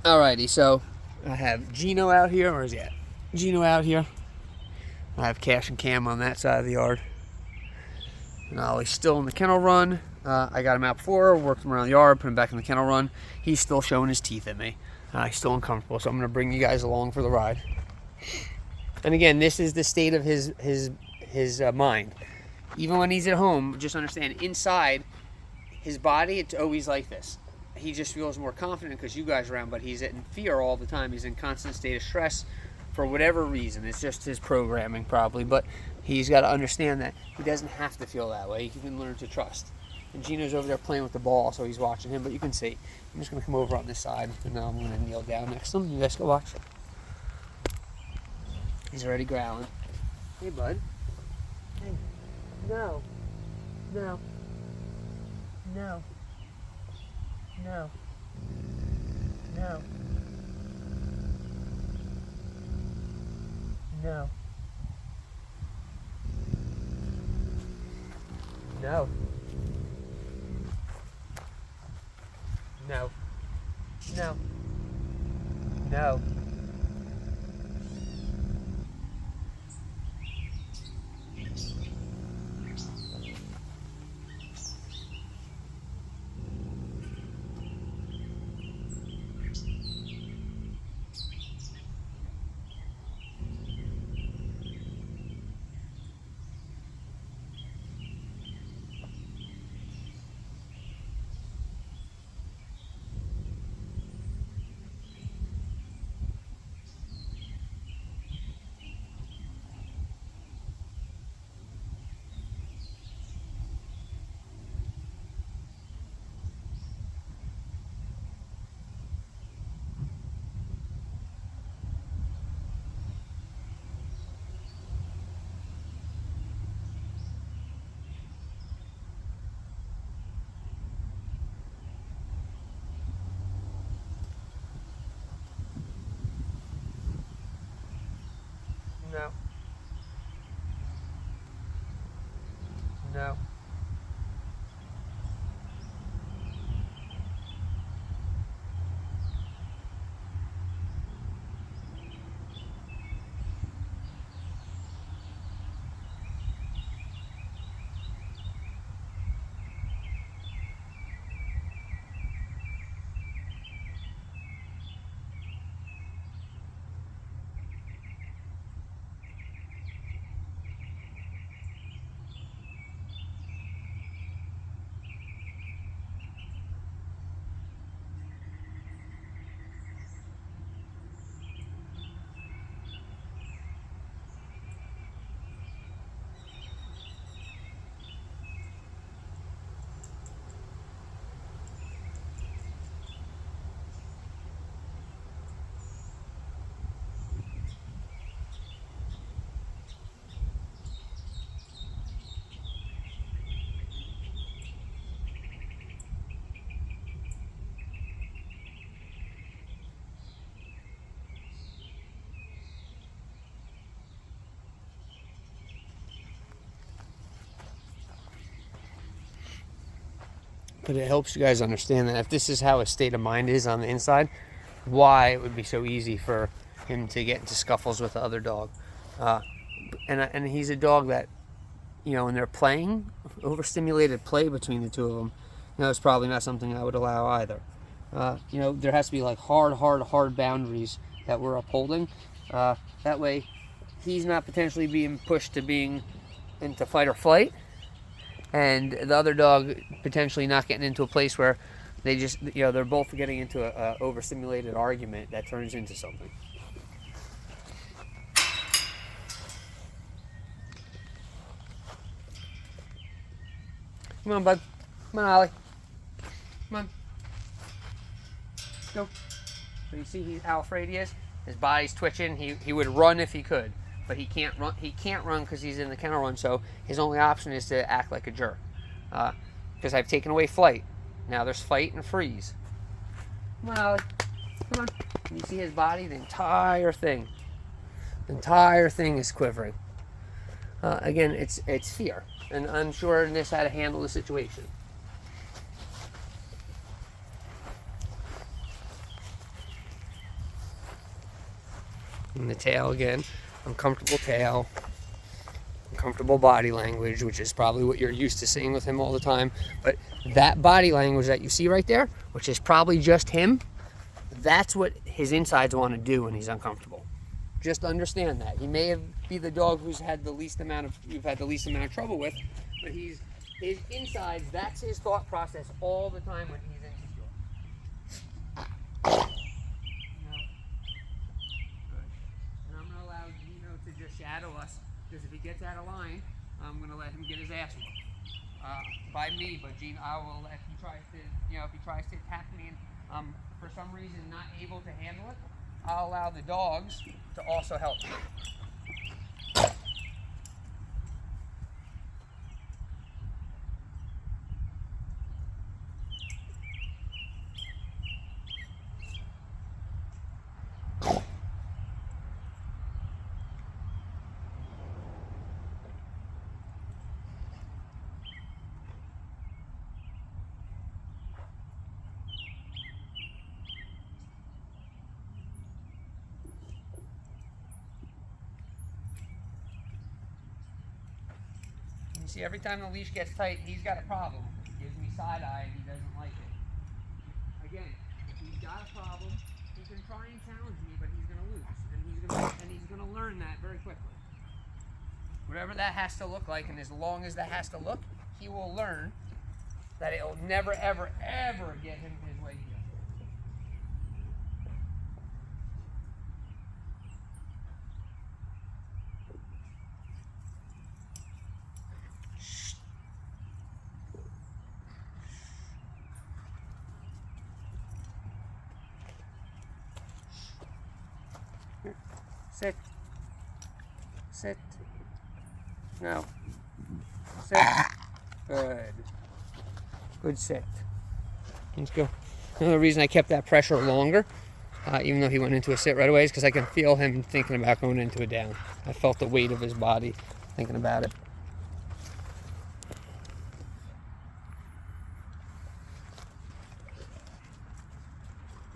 Alrighty, so I have Gino out here. Where is he at? Gino out here. I have Cash and Cam on that side of the yard. And Ollie's still in the kennel run. I got him out before, worked him around the yard, put him back in the kennel run. He's still showing his teeth at me. He's still uncomfortable, so I'm going to bring you guys along for the ride. And again, this is the state of his mind. Even when he's at home, just understand, inside his body, it's always like this. He just feels more confident because you guys are around, but he's in fear all the time. He's in constant state of stress for whatever reason. It's just his programming probably, but he's got to understand that he doesn't have to feel that way. He can learn to trust. And Gino's over there playing with the ball, so he's watching him, but you can see. I'm just going to come over on this side, and now I'm going to kneel down next to him. You guys go watch. He's already growling. Hey, bud. Hey. No. No. No. No. No. No. No. No. No. No. No. No. But it helps you guys understand that if this is how his state of mind is on the inside, why it would be so easy for him to get into scuffles with the other dog. And he's a dog that, when they're playing, overstimulated play between the two of them, it's probably not something I would allow either. There has to be like hard boundaries that we're upholding. That way, he's not potentially being pushed to being into fight or flight, and the other dog potentially not getting into a place where they just, they're both getting into a overstimulated argument that turns into something. Come on, bud. Come on, Ollie. Come on. Go. So you see how afraid he is? His body's twitching. He would run if he could, but he can't run. He can't run because he's in the kennel run. So his only option is to act like a jerk. Because I've taken away flight. Now there's fight and freeze. Come on, Ollie. Come on. Can you see his body? The entire thing is quivering. Again, it's fear and unsureness how to handle the situation. And the tail again, uncomfortable tail, uncomfortable body language, which is probably what you're used to seeing with him all the time. But that body language that you see right there, which is probably just him, that's what his insides want to do when he's uncomfortable. Just understand that. He may be the dog you've had the least amount of trouble with, but his insides, that's his thought process all the time when he's insecure. No. Good. And I'm going to allow Gino to just shadow us, because if he gets out of line, I'm going to let him get his ass whooped. By me, but Gino, I will, if he tries to attack me and for some reason not able to handle it, I'll allow the dogs to also help me. You see, every time the leash gets tight, he's got a problem. He gives me side eye and he doesn't like it. Again, if he's got a problem, he can try and challenge me, but he's going to lose. And he's going to learn that very quickly. Whatever that has to look like, and as long as that has to look, he will learn that it will never, ever, ever get him his way here. Sit. Sit. No. Sit. Good. Good sit. Let's go. Another reason I kept that pressure longer, even though he went into a sit right away, is because I can feel him thinking about going into a down. I felt the weight of his body thinking about it.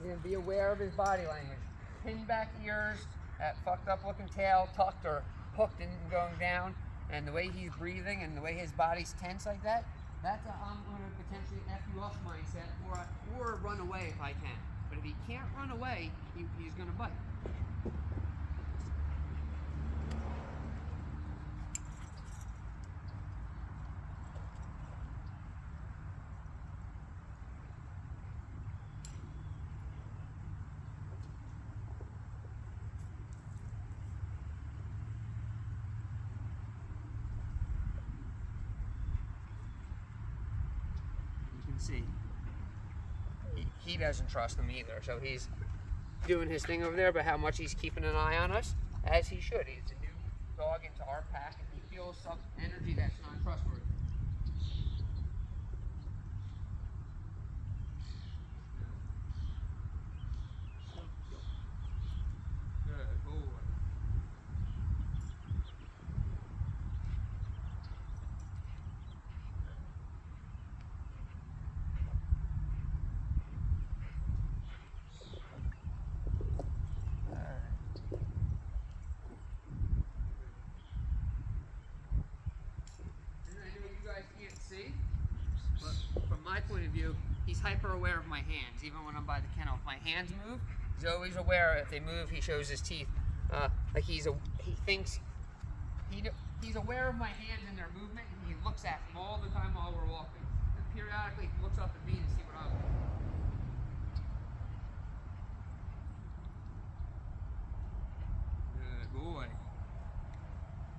Again, be aware of his body language. Pin back ears, that fucked up looking tail tucked or hooked and going down, and the way he's breathing and the way his body's tense like that, that's a I'm going to potentially F you off mindset, or run away if I can. But if he can't run away, he's going to bite. See, he doesn't trust them either, so he's doing his thing over there, but how much he's keeping an eye on us, as he should. He's a new dog into our pack, and he feels some energy that's not trustworthy. Good boy. See, but from my point of view, he's hyper aware of my hands. Even when I'm by the kennel, if my hands move, he's always aware. If they move, he shows his teeth. Like he's aware of my hands and their movement, and he looks at them all the time while we're walking. And periodically, he looks up at me to see what I'm doing. Good boy.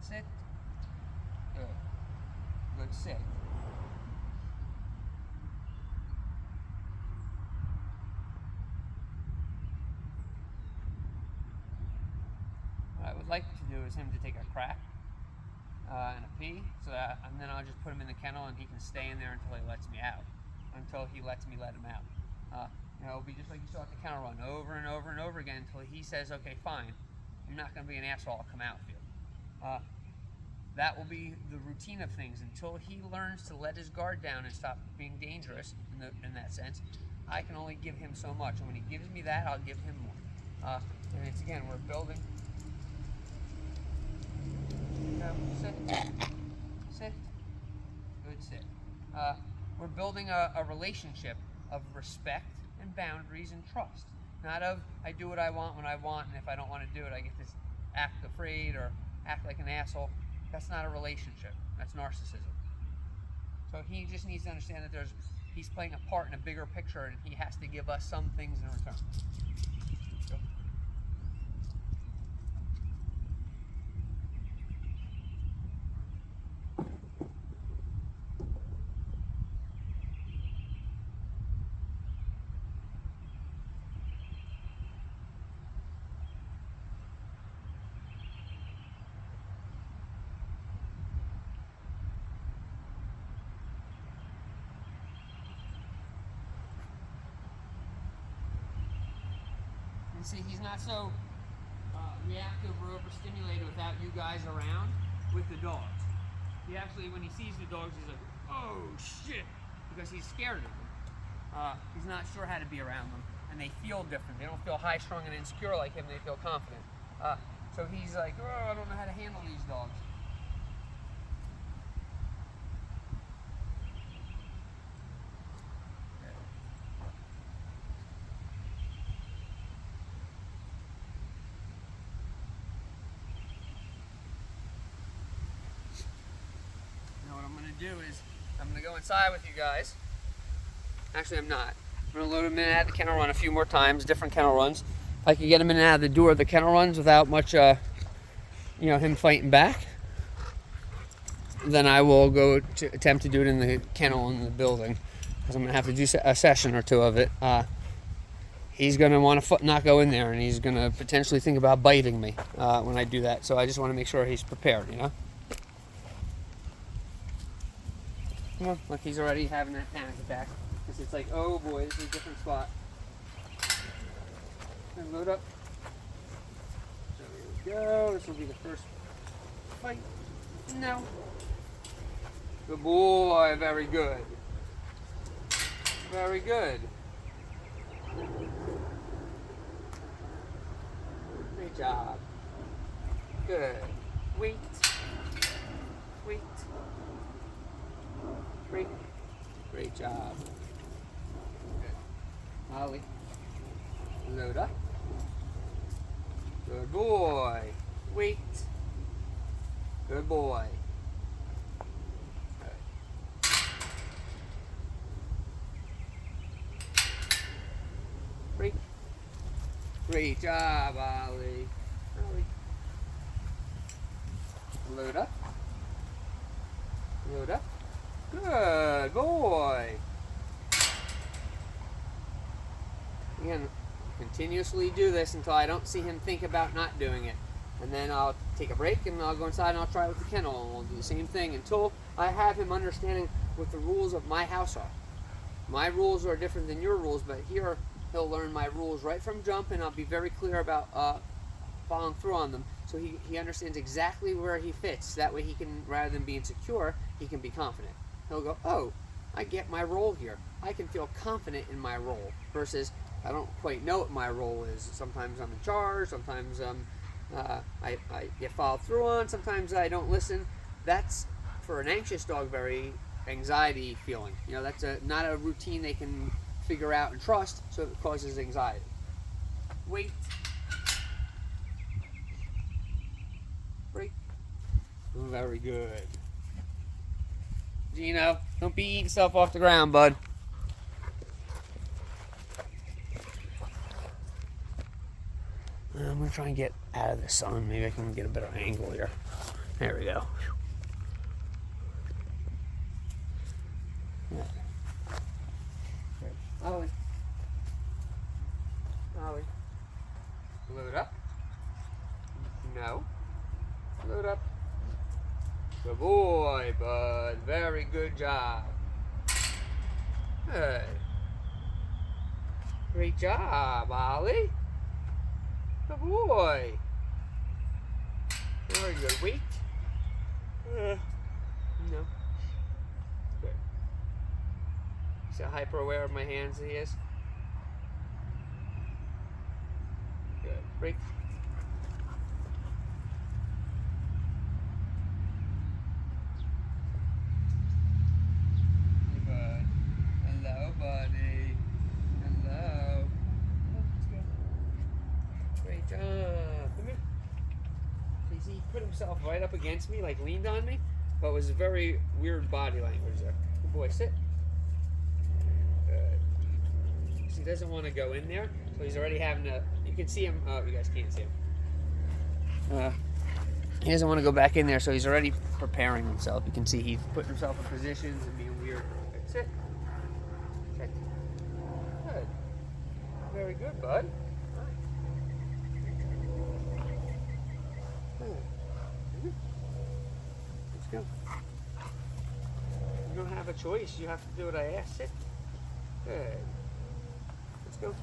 Sit. Good. Good sit. What I would like to do is him to take a crack and a pee, and then I'll just put him in the kennel and he can stay in there until he lets me out. Until he lets me let him out. It'll be just like you saw at the kennel run, over and over and over again until he says, okay, fine, I'm not going to be an asshole, I'll come out with you. That will be the routine of things until he learns to let his guard down and stop being dangerous in that sense. I can only give him so much, and when he gives me that, I'll give him more. And it's again, we're building No, sit. Sit. Good sit. We're building a relationship of respect and boundaries and trust. Not of, I do what I want when I want, and if I don't want to do it, I get to act afraid or act like an asshole. That's not a relationship. That's narcissism. So he just needs to understand that he's playing a part in a bigger picture, and he has to give us some things in return. Go. And see, he's not so reactive or overstimulated without you guys around with the dogs. He actually, when he sees the dogs, he's like, oh shit, because he's scared of them. He's not sure how to be around them, and they feel different. They don't feel high-strung and insecure like him, they feel confident. So he's like, oh, I don't know how to handle these dogs. Do is I'm going to go inside with you guys. Actually, I'm not. I'm going to load him in and out of the kennel run a few more times, different kennel runs. If I can get him in and out of the door of the kennel runs without much, him fighting back, then I will go to attempt to do it in the kennel in the building, because I'm going to have to do a session or two of it. He's going to want to not go in there, and he's going to potentially think about biting me when I do that. So I just want to make sure he's prepared, you know? Look, he's already having that panic attack. Because it's like, oh boy, this is a different spot. And load up. So here we go. This will be the first fight. No. Good boy. Very good. Very good. Great job. Good. Wait. Wait. Great job. Good. Ollie. Load up. Good boy. Wait. Good boy. Good. Great job, Ollie. Ollie. Load up. Load up. Good boy. Again, continuously do this until I don't see him think about not doing it. And then I'll take a break and I'll go inside and I'll try it with the kennel. And we'll do the same thing until I have him understanding what the rules of my house are. My rules are different than your rules, but here he'll learn my rules right from jump, and I'll be very clear about following through on them. So he understands exactly where he fits. That way he can, rather than being insecure, he can be confident. He'll go, oh, I get my role here. I can feel confident in my role versus I don't quite know what my role is. Sometimes I'm in charge, sometimes I get followed through on, sometimes I don't listen. That's, for an anxious dog, very anxiety feeling. You know, that's not a routine they can figure out and trust, so it causes anxiety. Wait. Break. Very good. Gino, don't be eating stuff off the ground, bud. I'm going to try and get out of the sun. Maybe I can get a better angle here. There we go. Yeah. Ollie. Ollie. Load up. No. Load up. Good boy, bud. Very good job. Good. Great job, Ollie. Good boy. Very good. Wait. No. Good. See how hyper aware of my hands he is? Good. Break. Good job. Come here. He put himself right up against me, like leaned on me, but it was very weird body language there. Good boy, sit. Good. So he doesn't want to go in there, so he's already having to, you can see him, oh, you guys can't see him. He doesn't want to go back in there, so he's already preparing himself. You can see he's putting himself in positions and being weird. Good. Sit. Sit. Good. Very good, bud. Let's go. You don't have a choice. You have to do what I ask. Sit. Good. Let's go.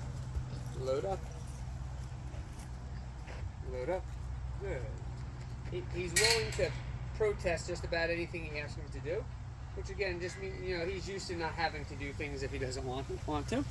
Load up. Load up. Good. He's willing to protest just about anything you ask him to do, which again just means, you know, he's used to not having to do things if he doesn't want to.